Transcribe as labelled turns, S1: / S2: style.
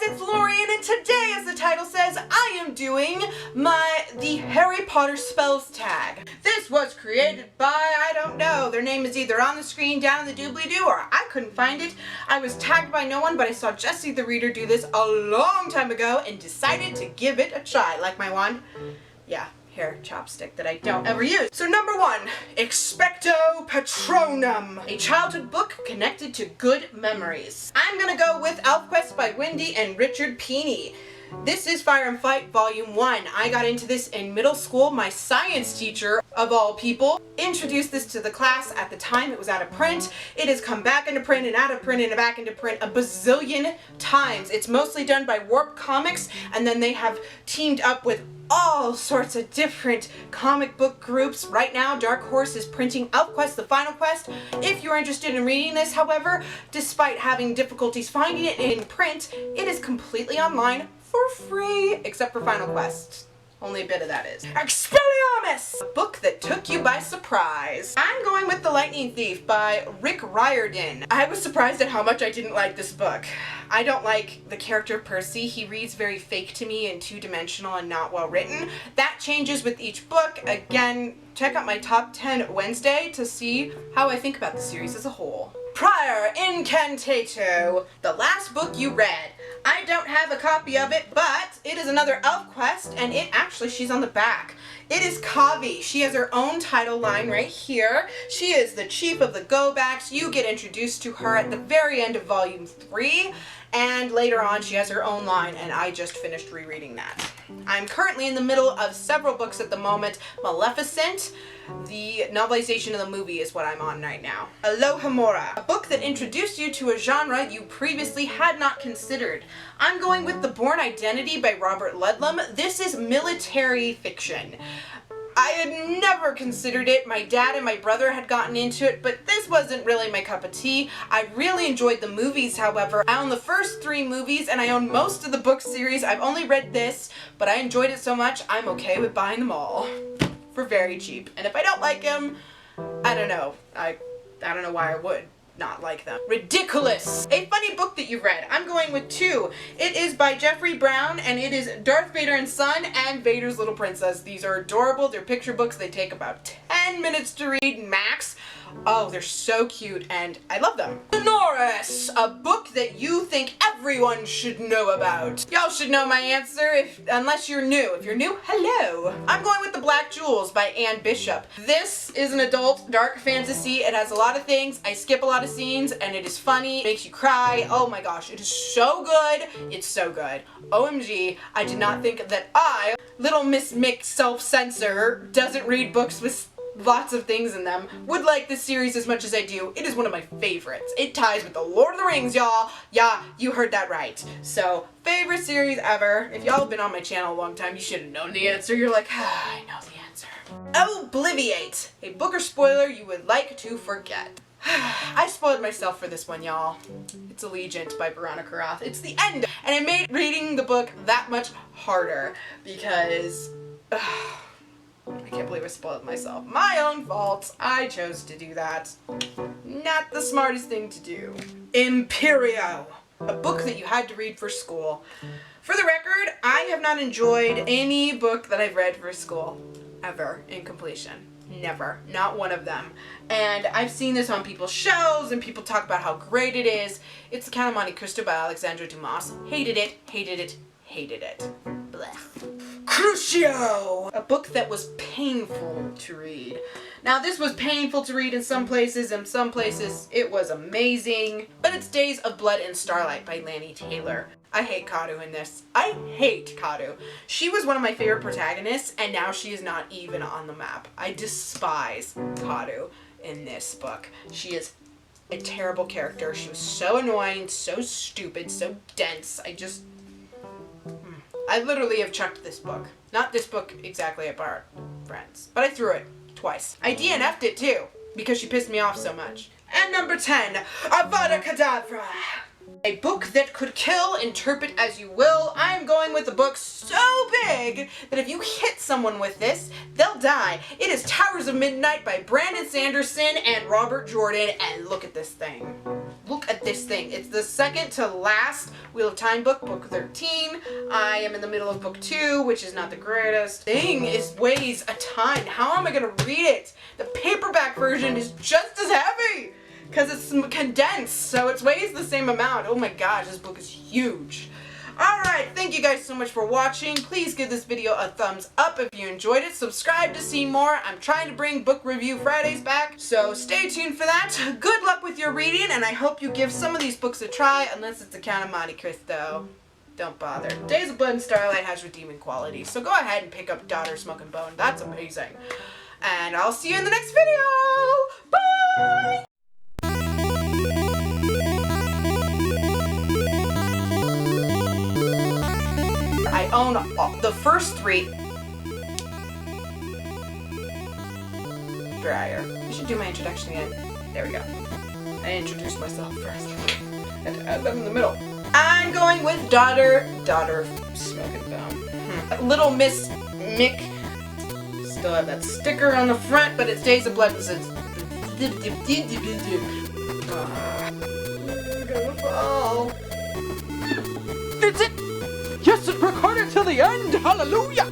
S1: it's Lorian, and today, as the title says, I am doing the Harry Potter spells tag. This was created by, I don't know, their name is either on the screen down in the doobly-doo or I couldn't find it. I was tagged by no one, but I saw Jessie the Reader do this a long time ago and decided to give it a try. Like my wand? Yeah. Hair chopstick that I don't ever use. So number 1, Expecto Patronum, a childhood book connected to good memories. I'm gonna go with ElfQuest by Wendy and Richard Pini. This is Fire and Fight Volume 1. I got into this in middle school. My science teacher, of all people, introduced this to the class. At the time it was out of print. It has come back into print and out of print and back into print a bazillion times. It's mostly done by Warp Comics, and then they have teamed up with all sorts of different comic book groups. Right now, Dark Horse is printing ElfQuest, the final quest. If you're interested in reading this, however, despite having difficulties finding it in print, it is completely online for free, except for Final Quest. Only a bit of that is. Expelliarmus! A book that took you by surprise. I'm going with The Lightning Thief by Rick Riordan. I was surprised at how much I didn't like this book. I don't like the character Percy. He reads very fake to me and two-dimensional and not well written. That changes with each book. Again, check out my top 10 Wednesday to see how I think about the series as a whole. Prior Incantato, the last book you read. I don't have a copy of it, but it is another ElfQuest, and she's on the back. It is Kavi. She has her own title line right here. She is the chief of the Go-Backs. You get introduced to her at the very end of Volume 3, and later on she has her own line, and I just finished rereading that. I'm currently in the middle of several books at the moment. Maleficent, the novelization of the movie is what I'm on right now. Alohomora, a book that introduced you to a genre you previously had not considered. I'm going with The Bourne Identity by Robert Ludlum. This is military fiction. I had never considered it. My dad and my brother had gotten into it, but this wasn't really my cup of tea. I really enjoyed the movies, however. I own the first 3 movies, and I own most of the book series. I've only read this, but I enjoyed it so much, I'm okay with buying them all. For very cheap. And if I don't like them, I don't know. I don't know why I would not like them. Ridiculous! A funny book that you've read. I'm going with 2. It is by Jeffrey Brown, and it is Darth Vader and Son and Vader's Little Princess. These are adorable. They're picture books. They take about 10 minutes to read max. Oh, they're so cute, and I love them. Dolores, a book that you think everyone should know about. Y'all should know my answer, unless you're new. If you're new, hello. I'm going with The Black Jewels by Anne Bishop. This is an adult dark fantasy. It has a lot of things. I skip a lot of scenes, and it is funny. It makes you cry. Oh my gosh, it is so good. It's so good. OMG, I did not think that I, little Miss Mick self-censor, doesn't read books with lots of things in them, would like this series as much as I do. It is one of my favorites. It ties with The Lord of the Rings, y'all. Yeah, you heard that right. So, favorite series ever. If y'all have been on my channel a long time, you should have known the answer. You're like, I know the answer. Obliviate, a book or spoiler you would like to forget. I spoiled myself for this one, y'all. It's Allegiant by Veronica Roth. It's the end, and it made reading the book that much harder because I can't believe I spoiled myself. My own fault. I chose to do that. Not the smartest thing to do. Imperio, a book that you had to read for school. For the record, I have not enjoyed any book that I've read for school ever in completion. Never. Not one of them. And I've seen this on people's shows and people talk about how great it is. It's The Count of Monte Cristo by Alexandre Dumas. Hated it, hated it, hated it. Blech. Crucio! A book that was painful to read. Now this was painful to read in some places, and some places it was amazing. But it's Days of Blood and Starlight by Lanny Taylor. I hate Kadu in this. I hate Kadu. She was one of my favorite protagonists, and now she is not even on the map. I despise Kadu in this book. She is a terrible character. She was so annoying, so stupid, so dense. I literally have chucked this book. Not this book exactly, I borrowed friends. But I threw it twice. I DNF'd it too, because she pissed me off so much. And number 10, Avada Kedavra. A book that could kill, interpret as you will. I'm going with a book so big that if you hit someone with this, they'll die. It is Towers of Midnight by Brandon Sanderson and Robert Jordan, and look at this thing. look at this thing. It's the second to last Wheel of Time book, book 13. I am in the middle of book 2, which is not the greatest. Thing weighs a ton. How am I gonna read it? The paperback version is just as heavy because it's condensed, so it weighs the same amount. Oh my gosh, this book is huge. Alright, thank you guys so much for watching. Please give this video a thumbs up if you enjoyed it. Subscribe to see more. I'm trying to bring Book Review Fridays back, so stay tuned for that. Good luck with your reading, and I hope you give some of these books a try, unless it's the Count of Monte Cristo. Don't bother. Days of Blood and Starlight has redeeming qualities, so go ahead and pick up Daughter Smoke and Bone. That's amazing. And I'll see you in the next video. Bye! I own the first 3. Dryer. I should do my introduction again. There we go. I introduced myself first. And add them in the middle. I'm going with Daughter Smoke and Bone. Little Miss Mick. Still have that sticker on the front, but it's Days of Blood and Sins. Gonna fall.
S2: That's it! Yes, it recorded till the end! Hallelujah!